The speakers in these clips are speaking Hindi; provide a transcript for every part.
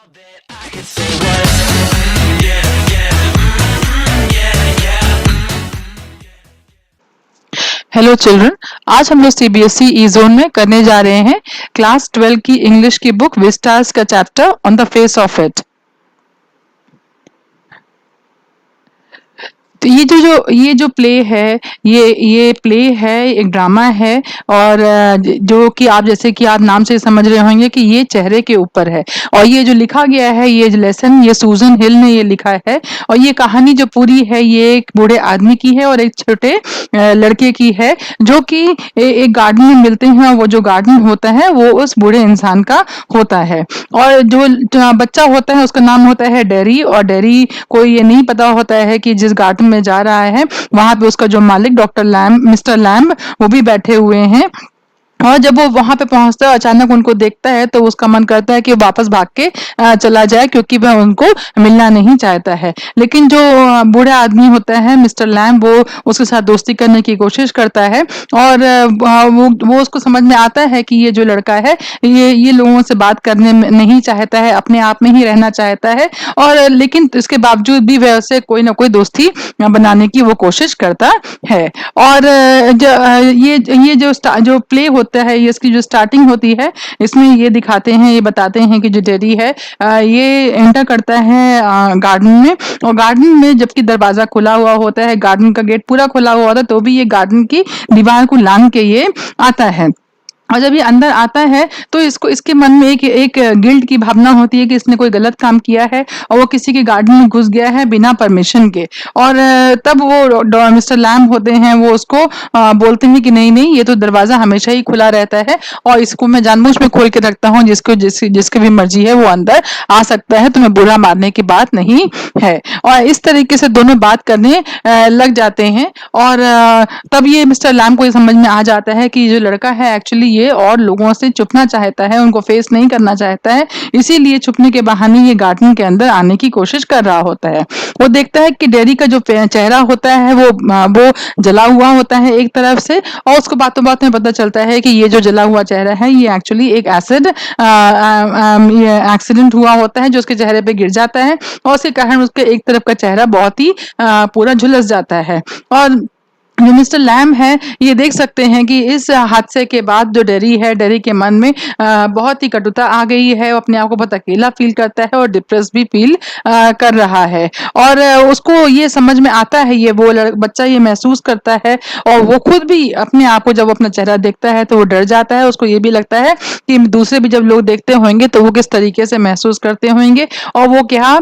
Hello children. आज हम लोग सीबीएसई ई जोन में करने जा रहे हैं क्लास 12 की इंग्लिश की बुक विस्टास का chapter on the face of it. तो ये जो प्ले है, ये प्ले है, एक ड्रामा है। और जो कि आप जैसे कि आप नाम से समझ रहे होंगे कि ये चेहरे के ऊपर है। और ये जो लिखा गया है, ये लेसन, ये सूजन हिल ने ये लिखा है। और ये कहानी जो पूरी है, ये एक बूढ़े आदमी की है और एक छोटे लड़के की है, जो कि एक गार्डन में मिलते हैं। और वो जो गार्डन होता है वो उस बूढ़े इंसान का होता है। और जो बच्चा होता है उसका नाम होता है डेरी। और डेरी को ये नहीं पता होता है कि जिस गार्डन में जा रहा है वहां पे उसका जो मालिक डॉक्टर लैम्ब, मिस्टर लैम्ब, वो भी बैठे हुए हैं। और जब वो वहां पे पहुंचता है, अचानक उनको देखता है, तो उसका मन करता है कि वो वापस भाग के चला जाए, क्योंकि वह उनको मिलना नहीं चाहता है। लेकिन जो बूढ़ा आदमी होता है मिस्टर लैम्ब, वो उसके साथ दोस्ती करने की कोशिश करता है। और वो उसको समझ में आता है कि ये जो लड़का है, ये लोगों से बात करने में नहीं चाहता है, अपने आप में ही रहना चाहता है। और लेकिन इसके बावजूद भी वह उससे कोई ना कोई दोस्ती बनाने की वो कोशिश करता है। और जो प्ले होता है, ये इसकी जो स्टार्टिंग होती है, इसमें ये दिखाते हैं, ये बताते हैं कि जो डेरी है, ये एंटर करता है गार्डन में। और गार्डन में जबकि दरवाजा खुला हुआ होता है, गार्डन का गेट पूरा खुला हुआ होता है, तो भी ये गार्डन की दीवार को लांघ के ये आता है। और जब ये अंदर आता है, तो इसके मन में एक गिल्ट की भावना होती है कि इसने कोई गलत काम किया है और वो किसी के गार्डन में घुस गया है बिना परमिशन के। और तब वो मिस्टर लैम्ब होते हैं, वो उसको बोलते हैं कि नहीं नहीं, ये तो दरवाजा हमेशा ही खुला रहता है और इसको मैं जानबूझ में खोल के रखता हूँ, जिसकी भी मर्जी है वो अंदर आ सकता है, तुम्हें बुरा मारने की बात नहीं है। और इस तरीके से दोनों बात करने लग जाते हैं। और तब ये मिस्टर लैम्ब को ये समझ में आ जाता है कि जो लड़का है, एक्चुअली ये और लोगों से छुपना चाहता है, उनको फेस नहीं करना चाहता है, इसीलिए छुपने के बहाने ये गार्डन के अंदर आने की कोशिश कर रहा होता है। वो देखता है कि डेरी का जो चेहरा होता है वो जला हुआ होता है एक तरफ से। और उसको बातों बात में पता चलता है कि ये जो जला हुआ चेहरा है, ये एक्चुअली एक एसिड एक्सीडेंट हुआ होता है, जो उसके चेहरे पे गिर जाता है। और उसके कारण उसके एक तरफ का चेहरा बहुत ही पूरा झुलस जाता है। और जो मिस्टर लैम्ब है, ये देख सकते हैं कि इस हादसे के बाद जो डेरी है, डेरी के मन में बहुत ही कटुता आ गई है। वो अपने आप को बहुत अकेला फील करता है और डिप्रेस भी फील कर रहा है। और उसको ये समझ में आता है, ये वो बच्चा ये महसूस करता है। और वो खुद भी अपने आप को जब अपना चेहरा देखता है तो वो डर जाता है। उसको ये भी लगता है कि दूसरे भी जब लोग देखते होंगे तो वो किस तरीके से महसूस करते होंगे और वो क्या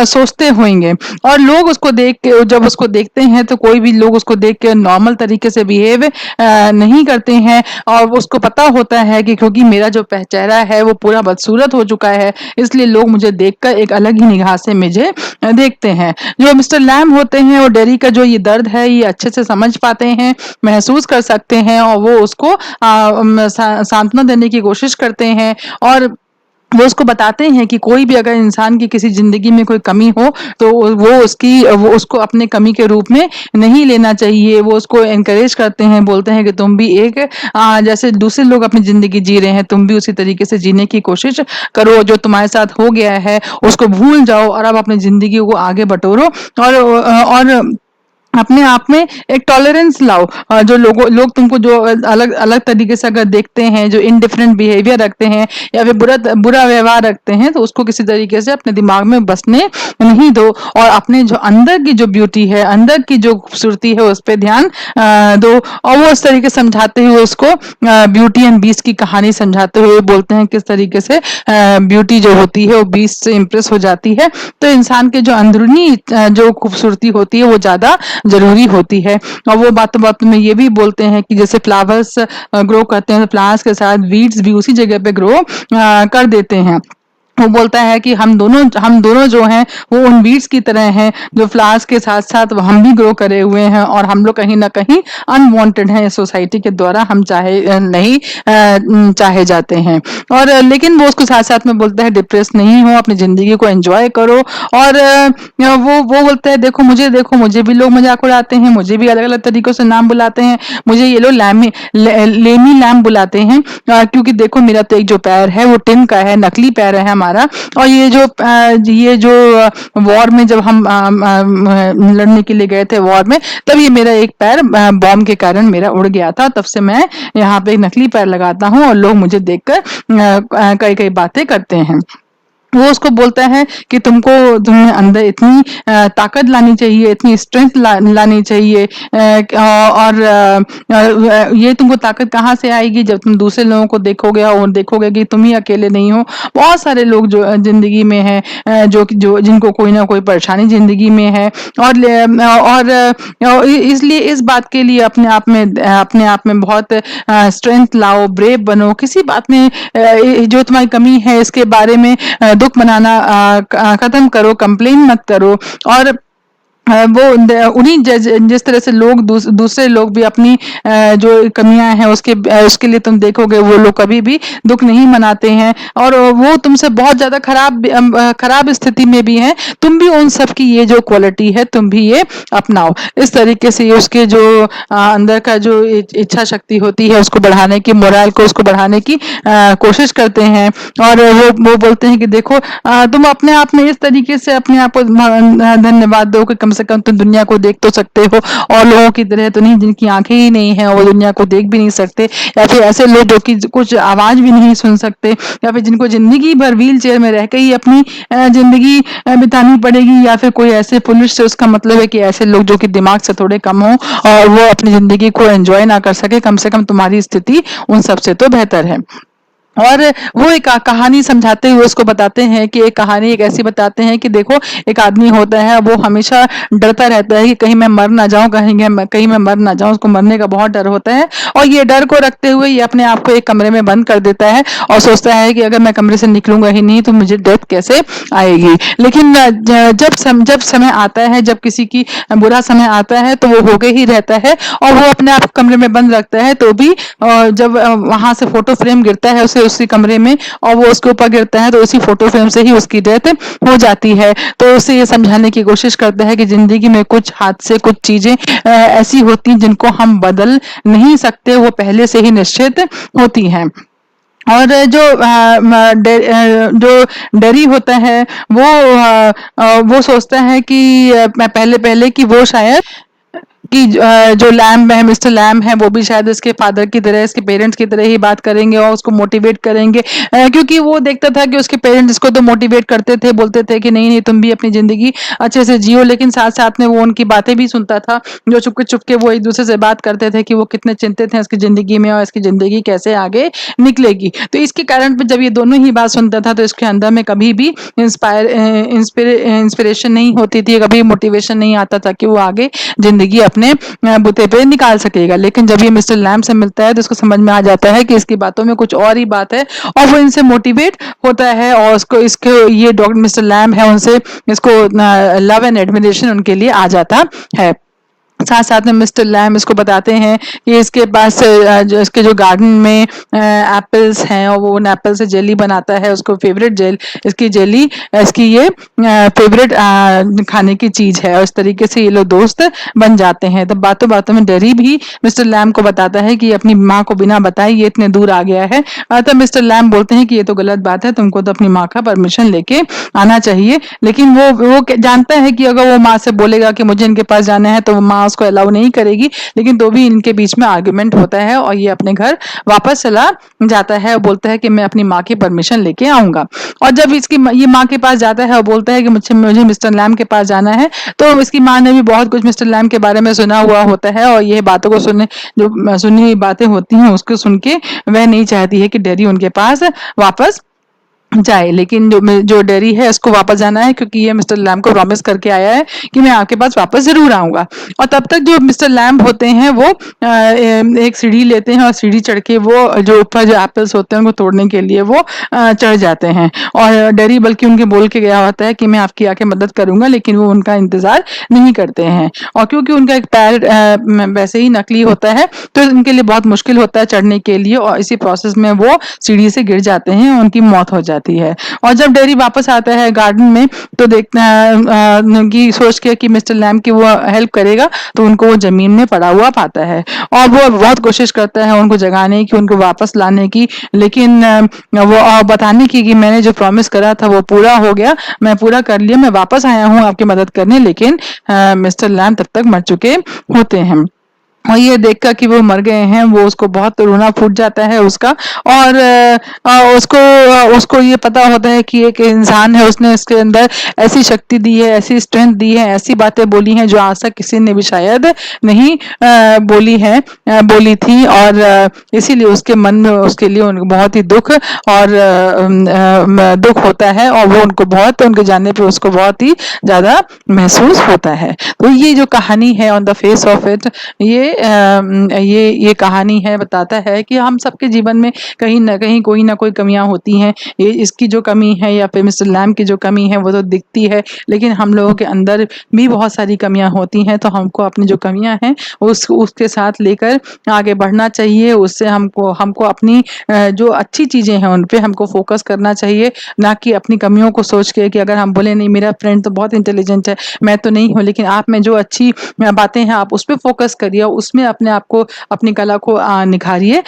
सोचते होंगे। और लोग उसको देख के, जब उसको देखते हैं, तो कोई भी लोग उसको देख के नॉर्मल तरीके से बिहेव नहीं करते हैं। और उसको पता होता है कि क्योंकि मेरा जो चेहरा है वो पूरा बदसूरत हो चुका है, इसलिए लोग मुझे देखकर एक अलग ही निगाह से मुझे देखते हैं। जो मिस्टर लैम्ब होते हैं, और डेरी का जो ये दर्द है, ये अच्छे से समझ पाते हैं, महसूस कर सकते हैं। और वो उसको सांत्वना देने की कोशिश करते हैं। और वो उसको बताते हैं कि कोई भी अगर इंसान की किसी जिंदगी में कोई कमी हो, तो वो उसको अपने कमी के रूप में नहीं लेना चाहिए। वो उसको एनकरेज करते हैं, बोलते हैं कि तुम भी एक जैसे दूसरे लोग अपनी जिंदगी जी रहे हैं, तुम भी उसी तरीके से जीने की कोशिश करो। जो तुम्हारे साथ हो गया है उसको भूल जाओ और अब अपनी जिंदगी को आगे बटोरो। और अपने आप में एक टॉलरेंस लाओ। जो लोग तुमको जो अलग अलग तरीके से अगर देखते हैं, जो इनडिफरेंट बिहेवियर रखते हैं या फिर बुरा व्यवहार रखते हैं, तो उसको किसी तरीके से अपने दिमाग में बसने नहीं दो। और अपने जो अंदर की जो ब्यूटी है, अंदर की जो खूबसूरती है, उस पर ध्यान दो। और वो इस तरीके समझाते हुए उसको ब्यूटी एंड बीस्ट की कहानी समझाते हुए बोलते हैं किस तरीके से ब्यूटी जो होती है वो बीस्ट से इम्प्रेस हो जाती है। तो इंसान के जो अंदरूनी जो खूबसूरती होती है वो ज्यादा जरूरी होती है। और वो बातों बातों में ये भी बोलते हैं कि जैसे फ्लावर्स ग्रो करते हैं, तो फ्लावर्स के साथ वीड्स भी उसी जगह पे ग्रो कर देते हैं। वो बोलता है कि हम दोनों जो हैं वो उन बीड्स की तरह हैं, जो फ्लावर्स के साथ साथ हम भी ग्रो करे हुए हैं। और हम लोग कहीं ना कहीं अनवांटेड हैं सोसाइटी के द्वारा, हम नहीं चाहे जाते हैं। और लेकिन वो उसको साथ साथ में बोलता है डिप्रेस नहीं हो, अपनी जिंदगी को एंजॉय करो। और वो बोलता है देखो मुझे भी लोग मजाक उड़ाते हैं, मुझे भी अलग अलग तरीकों से नाम बुलाते हैं, मुझे ये लोग लेमी लैम्ब बुलाते हैं, क्योंकि देखो मेरा तो एक जो पैर है वो टिन का है, नकली पैर है हमारा, मारा। और ये जो वॉर में जब हम लड़ने के लिए गए थे वॉर में, तब ये मेरा एक पैर बॉम्ब के कारण मेरा उड़ गया था। तब से मैं यहाँ पे नकली पैर लगाता हूँ और लोग मुझे देखकर कई कई बातें करते हैं। वो उसको बोलता है कि तुम्हें अंदर इतनी ताकत लानी चाहिए, इतनी स्ट्रेंथ लानी चाहिए, और ये तुमको ताकत कहाँ से आएगी जब तुम दूसरे लोगों को देखोगे और देखोगे कि तुम ही अकेले नहीं हो, बहुत सारे लोग जो जिंदगी में हैं, जो जिनको कोई ना कोई परेशानी जिंदगी में है। और इसलिए इस बात के लिए अपने आप में बहुत स्ट्रेंथ लाओ, ब्रेव बनो। किसी बात में जो तुम्हारी कमी है इसके बारे में दुख मनाना खत्म करो, कंप्लेन मत करो। और वो उन्हीं जिस तरह से लोग दूसरे लोग भी अपनी जो कमियां हैं उसके लिए तुम देखोगे वो लोग कभी भी दुख नहीं मनाते हैं, और वो तुमसे बहुत ज्यादा खराब स्थिति में भी हैं, तुम भी उन सब की ये जो क्वालिटी है तुम भी ये अपनाओ। इस तरीके से उसके जो अंदर का जो इच्छा शक्ति होती है उसको बढ़ाने की, मोरल को उसको बढ़ाने की कोशिश करते हैं। और वो बोलते हैं कि देखो तुम अपने आप में इस तरीके से अपने आप को धन्यवाद दो कि कम से कम तुम दुनिया को देख तो सकते हो, और लोगों की तरह तो नहीं जिनकी आंखें ही नहीं है वो दुनिया को देख भी नहीं सकते, या फिर ऐसे लोग जो कि कुछ आवाज भी नहीं सुन सकते, या फिर जिनको जिंदगी भर व्हील चेयर में रहकर ही अपनी जिंदगी बितानी पड़ेगी, या फिर कोई ऐसे पुलिस से, उसका मतलब है कि ऐसे लोग जो कि दिमाग से थोड़े कम हो और वो अपनी जिंदगी को एंजॉय ना कर सके, कम से कम तुम्हारी स्थिति उन सबसे तो बेहतर है। और वो एक कहानी समझाते हुए उसको बताते हैं कि एक कहानी एक ऐसी बताते हैं कि देखो एक आदमी होता है, वो हमेशा डरता रहता है कि कहीं मैं मर ना जाऊं, कहीं मैं मर ना जाऊं, उसको मरने का बहुत डर होता है। और ये डर को रखते हुए ये अपने आप को एक कमरे में बंद कर देता है और सोचता है कि अगर मैं कमरे से निकलूंगा ही नहीं तो मुझे डेथ कैसे आएगी। लेकिन जब समय आता है, जब किसी की बुरा समय आता है तो वो होके ही रहता है, और वो अपने आप कमरे में बंद रखता है। तो भी जब वहां से फोटो फ्रेम गिरता है उसी कमरे में और वो उसके ऊपर गिरता है, तो उसी फोटो फ्रेम से ही उसकी डेथ हो जाती है। तो उसे ये समझाने की कोशिश करता है कि जिंदगी में कुछ हादसे, कुछ चीजें ऐसी होती हैं जिनको हम बदल नहीं सकते, वो पहले से ही निश्चित होती हैं। और जो डरी होता है वो सोचता है कि मैं पहले पहले कि वो शायद कि जो लैम है, मिस्टर लैम है, वो भी शायद इसके फादर की तरह, इसके पेरेंट्स की तरह ही बात करेंगे और उसको मोटिवेट करेंगे, क्योंकि वो देखता था कि उसके पेरेंट्स इसको तो मोटिवेट करते थे, बोलते थे कि नहीं नहीं तुम भी अपनी जिंदगी अच्छे से जियो, लेकिन साथ साथ में वो उनकी बातें भी सुनता था, जो चुपके चुपके वो एक दूसरे से बात करते थे कि वो कितने चिंतित हैं इसकी जिंदगी में और इसकी जिंदगी कैसे आगे निकलेगी। तो इसके कारण पे जब ये दोनों ही बात सुनता था तो इसके अंदर में कभी भी इंस्पिरेशन नहीं होती थी, कभी मोटिवेशन नहीं आता था कि वो आगे जिंदगी अपने बुते पे निकाल सकेगा। लेकिन जब ये मिस्टर लैम से मिलता है तो उसको समझ में आ जाता है कि इसकी बातों में कुछ और ही बात है, और वो इनसे मोटिवेट होता है और इसको ये डॉक्टर मिस्टर लैम है उनसे इसको लव एंड एडमिरेशन उनके लिए आ जाता है। साथ साथ में मिस्टर लैम इसको बताते हैं कि इसके पास इसके जो गार्डन में एप्पल्स हैं और वो उन एप्पल से जेली बनाता है, उसको फेवरेट जेली इसकी ये फेवरेट खाने की चीज है, और इस तरीके से ये लोग दोस्त बन जाते हैं। तब बातों बातों में डेरी भी मिस्टर लैम को बताता है कि अपनी माँ को बिना बताए ये इतने दूर आ गया है। तब मिस्टर लैम बोलते हैं कि ये तो गलत बात है, तुमको तो अपनी माँ का परमिशन लेके आना चाहिए। लेकिन वो जानता है कि अगर वो माँ से बोलेगा कि मुझे इनके पास जाना है तो वो माँ उसको अलाउ नहीं करेगी, लेकिन तो भी इनके बीच में आर्गुमेंट होता है और ये अपने घर वापस चला जाता है और बोलता है कि मैं अपनी माँ की परमिशन लेके आऊंगा। और जब ये माँ के पास जाता है और बोलता है कि मुझे मिस्टर लैम के पास जाना है, तो इसकी माँ ने भी बहुत कुछ मिस्टर लैम के बारे में सुना हुआ होता है, और ये बातों को जो सुनी हुई बातें होती हैं उसको सुन के वह नहीं चाहती है कि डेरी उनके पास वापस जाए। लेकिन जो डेरी है इसको वापस जाना है, क्योंकि ये मिस्टर लैम को प्रॉमिस करके आया है कि मैं आपके पास वापस जरूर आऊंगा। और तब तक जो मिस्टर लैम होते हैं वो एक सीढ़ी लेते हैं और सीढ़ी चढ़ के वो जो ऊपर जो एप्पल्स होते हैं उनको तोड़ने के लिए वो चढ़ जाते हैं। और डेरी बल्कि उनके बोल के गया होता है कि मैं आपकी आके मदद करूंगा, लेकिन वो उनका इंतजार नहीं करते हैं। और क्योंकि उनका एक पैर वैसे ही नकली होता है तो इनके लिए बहुत मुश्किल होता है चढ़ने के लिए, और इसी प्रोसेस में वो सीढ़ी से गिर जाते हैं, उनकी मौत हो जाती है। जाती है। और जब डेरी वापस आता है गार्डन में तो देखता है कि सोच के कि मिस्टर लैम की वो हेल्प करेगा, तो उनको वो जमीन में पड़ा हुआ पाता है और वो बहुत कोशिश करता है उनको जगाने की, उनको वापस लाने की, लेकिन वो बताने की कि मैंने जो प्रॉमिस करा था वो पूरा हो गया, मैं पूरा कर लिया, मैं वापस आया हूँ आपकी मदद करने, लेकिन मिस्टर लैम तब तक मर चुके होते हैं। और ये देखकर कि वो मर गए हैं, वो उसको बहुत रोना फूट जाता है उसका। और उसको उसको ये पता होता है कि एक इंसान है, उसने इसके अंदर ऐसी शक्ति दी है, ऐसी स्ट्रेंथ दी है, ऐसी बातें बोली हैं जो आज तक किसी ने भी शायद नहीं बोली थी। और इसीलिए उसके मन में उसके लिए उनको बहुत ही दुख और दुख होता है, और वो उनको बहुत उनके जाने पे उसको बहुत ही ज्यादा महसूस होता है। तो ये जो कहानी है on the face of it, ये कहानी है, बताता है कि हम सबके जीवन में कहीं ना कोई कमियां होती हैं। ये इसकी जो कमी है या फिर मिस्टर लैम की जो कमी है वो तो दिखती है, लेकिन हम लोगों के अंदर भी बहुत सारी कमियां होती हैं। तो हमको अपनी जो कमियां हैं उसके साथ लेकर आगे बढ़ना चाहिए। उससे हमको हमको अपनी जो अच्छी चीजें हैं उन पे हमको फोकस करना चाहिए, ना कि अपनी कमियों को सोच के कि अगर हम बोले नहीं मेरा फ्रेंड तो बहुत इंटेलिजेंट है, मैं तो नहीं हूँ, लेकिन आप में जो अच्छी बातें हैं आप उस पर फोकस करिए, उसमें अपने आप को अपनी कला को निखारिए।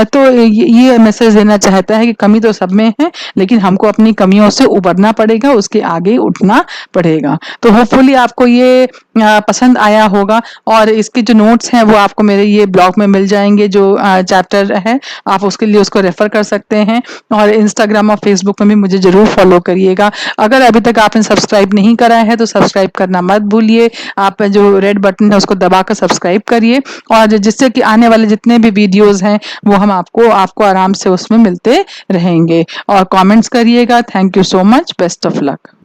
तो ये मैसेज देना चाहता है कि कमी तो सब में है, लेकिन हमको अपनी कमियों से उबरना पड़ेगा, उसके आगे उठना पड़ेगा। तो होपफुली आपको ये पसंद आया होगा, और इसके जो नोट्स हैं वो आपको मेरे ये ब्लॉग में मिल जाएंगे, जो चैप्टर है आप उसके लिए उसको रेफर कर सकते हैं। और इंस्टाग्राम और फेसबुक में भी मुझे जरूर फॉलो करिएगा। अगर अभी तक आपने सब्सक्राइब नहीं करा है तो सब्सक्राइब करना मत भूलिए, आप जो रेड बटन है उसको दबाकर सब्सक्राइब करिए, और जिससे कि आने वाले जितने भी वीडियोस हैं वो हम आपको आराम से उसमें मिलते रहेंगे। और कमेंट्स करिएगा। Thank you so much, best of luck.